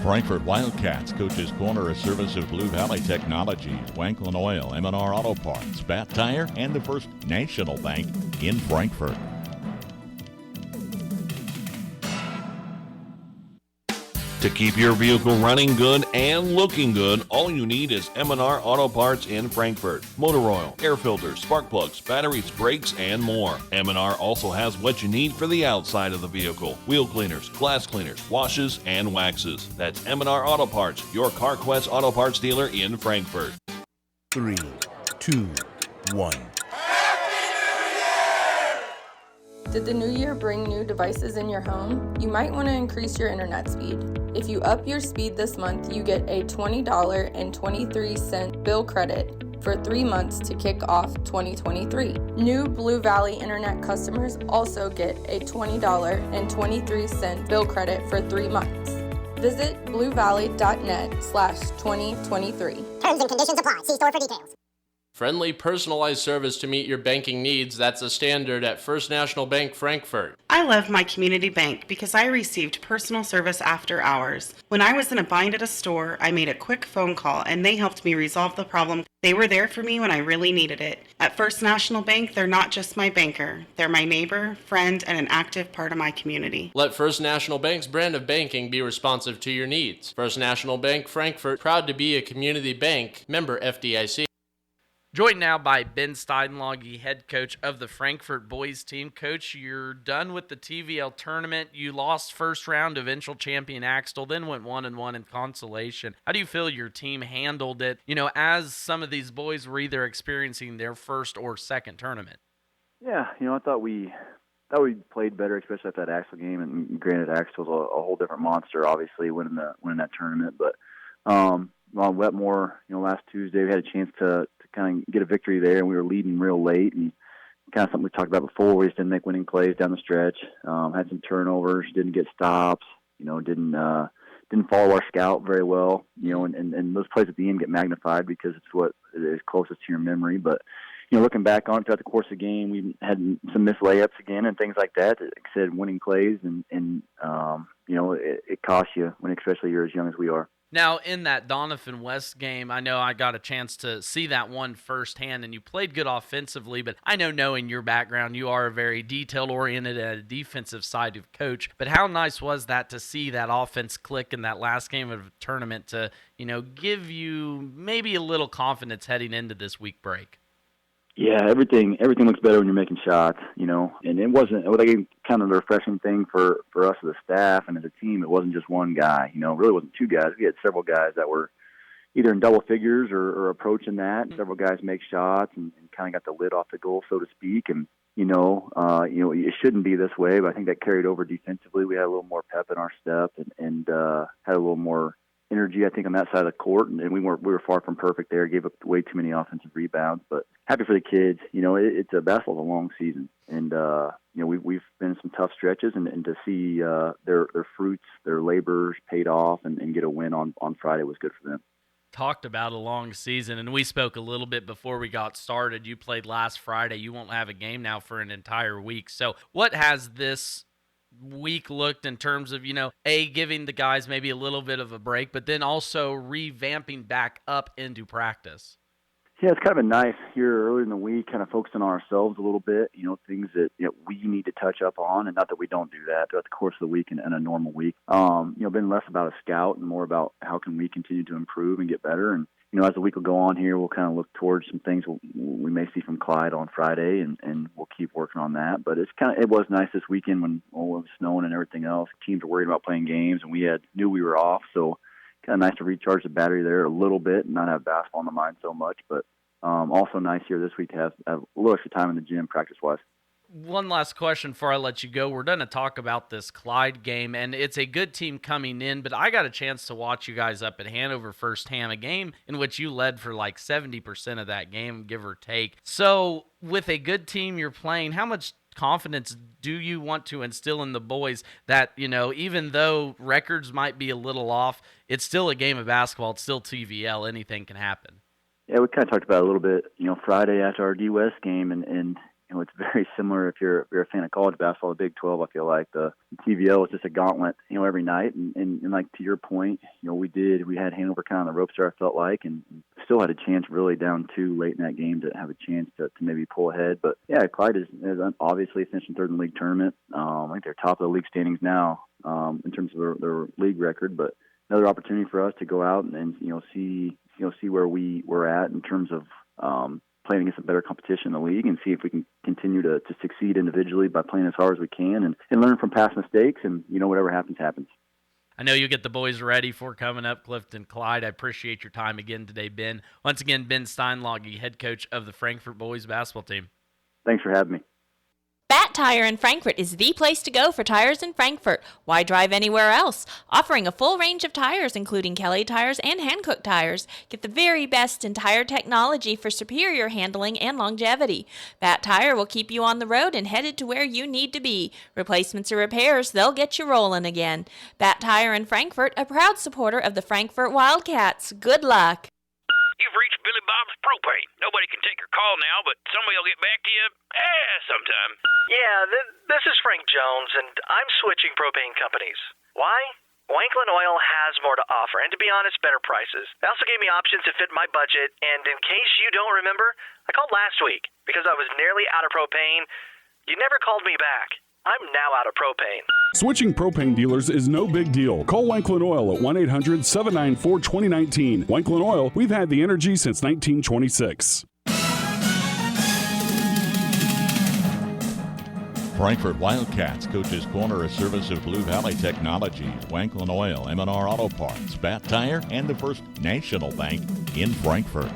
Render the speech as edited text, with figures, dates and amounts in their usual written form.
Frankfort Wildcats Coach's Corner, a service of Blue Valley Technologies, Wanklin Oil, M&R Auto Parts, Bat Tire, and the First National Bank in Frankfort. To keep your vehicle running good and looking good, all you need is M&R Auto Parts in Frankfort. Motor oil, air filters, spark plugs, batteries, brakes, and more. M&R also has what you need for the outside of the vehicle. Wheel cleaners, glass cleaners, washes, and waxes. That's M&R Auto Parts, your CarQuest Auto Parts dealer in Frankfort. 3, 2, 1. Did the new year bring new devices in your home? You might want to increase your internet speed. If you up your speed this month, you get a $20.23 bill credit for 3 months to kick off 2023. New Blue Valley Internet customers also get a $20.23 bill credit for 3 months. Visit bluevalley.net/2023. Terms and conditions apply. See store for details. Friendly, personalized service to meet your banking needs. That's a standard at First National Bank, Frankfort. I love my community bank because I received personal service after hours. When I was in a bind at a store, I made a quick phone call and they helped me resolve the problem. They were there for me when I really needed it. At First National Bank, they're not just my banker. They're my neighbor, friend, and an active part of my community. Let First National Bank's brand of banking be responsive to your needs. First National Bank, Frankfort, proud to be a community bank. Member FDIC. Joined now by Ben Steinlage, head coach of the Frankfort boys team. Coach, you're done with the TVL tournament. You lost first round to eventual champion Axtell, then went 1-1 in consolation. How do you feel your team handled it, as some of these boys were either experiencing their first or second tournament? Yeah, I thought we played better, especially after that Axtell game. And granted, Axtell's a whole different monster, obviously, winning that tournament. But on Wetmore, last Tuesday, we had a chance to kind of get a victory there, and we were leading real late, and kind of something we talked about before. We just didn't make winning plays down the stretch. Had some turnovers, didn't get stops. Didn't follow our scout very well. And those plays at the end get magnified because it's what is closest to your memory. But looking back on it throughout the course of the game, we had some missed layups again and things like that. Like I said, winning plays, and it costs you when especially you're as young as we are. Now, in that Donovan West game, I know I got a chance to see that one firsthand, and you played good offensively, but I know knowing your background, you are a very detail-oriented and a defensive side of coach. But how nice was that to see that offense click in that last game of the tournament to, give you maybe a little confidence heading into this week break? Yeah, everything looks better when you're making shots, and it wasn't kind of the refreshing thing for us as a staff and as a team. It wasn't just one guy, it really wasn't two guys. We had several guys that were either in double figures or approaching that. Several guys make shots and kind of got the lid off the goal, so to speak. And, it shouldn't be this way, but I think that carried over defensively. We had a little more pep in our step and had a little more energy, I think, on that side of the court, and we were far from perfect there. Gave up way too many offensive rebounds, but happy for the kids. It's a basketball's a long season, and we've been in some tough stretches, and to see their fruits, their labors paid off, and get a win on Friday was good for them. Talked about a long season, and we spoke a little bit before we got started. You played last Friday. You won't have a game now for an entire week. So what has this week looked in terms of, giving the guys maybe a little bit of a break, but then also revamping back up into practice? Yeah, it's kind of been nice here early in the week, kind of focusing on ourselves a little bit, things that we need to touch up on, and not that we don't do that throughout the course of the week and a normal week. Been less about a scout and more about how can we continue to improve and get better. And, as the week will go on here, we'll kind of look towards some things we may see from Clyde on Friday, and we'll keep working on that. But it was nice this weekend when it was snowing and everything else. Teams were worried about playing games, and we knew we were off, so kind of nice to recharge the battery there a little bit and not have basketball on the mind so much. But also nice here this week to have a little extra time in the gym practice-wise. One last question before I let you go. We're going to talk about this Clyde game, and it's a good team coming in, but I got a chance to watch you guys up at Hanover firsthand, a game in which you led for like 70% of that game, give or take. So with a good team you're playing, how much confidence do you want to instill in the boys that, even though records might be a little off, it's still a game of basketball, it's still TVL, anything can happen? Yeah, we kind of talked about it a little bit, Friday after our D West game, and it's very similar if you're a fan of college basketball. The Big 12, I feel like the TVO is just a gauntlet, every night. And like to your point, we had Hanover kind of on the ropes there, I felt like, and still had a chance really down 2 late in that game to have a chance to maybe pull ahead. But yeah, Clyde is obviously finishing third in the league tournament. I think they're top of the league standings now in terms of their league record. But another opportunity for us to go out and see where we're at in terms of playing against a better competition in the league, and see if we can continue to succeed individually by playing as hard as we can and learn from past mistakes, and whatever happens. I know you get the boys ready for coming up, Clifton Clyde. I appreciate your time again today, Ben. Once again, Ben Steinlage, head coach of the Frankfort boys basketball team. Thanks for having me. Bat Tire in Frankfort is the place to go for tires in Frankfort. Why drive anywhere else? Offering a full range of tires, including Kelly tires and Hankook tires. Get the very best in tire technology for superior handling and longevity. Bat Tire will keep you on the road and headed to where you need to be. Replacements or repairs, they'll get you rolling again. Bat Tire in Frankfort, a proud supporter of the Frankfort Wildcats. Good luck. You've reached Billy Bob's Propane. Nobody can take your call now, but somebody will get back to you sometime. Yeah, this is Frank Jones, and I'm switching propane companies. Why? Wanklin Oil has more to offer, and to be honest, better prices. They also gave me options that fit my budget, and in case you don't remember, I called last week because I was nearly out of propane. You never called me back. I'm now out of propane. Switching propane dealers is no big deal. Call Wanklin Oil at 1-800-794-2019. Wanklin Oil, we've had the energy since 1926. Frankfort Wildcats Coach's Corner, a service of Blue Valley Technology, Wanklin Oil, M&R Auto Parts, Bat Tire, and the First National Bank in Frankfort.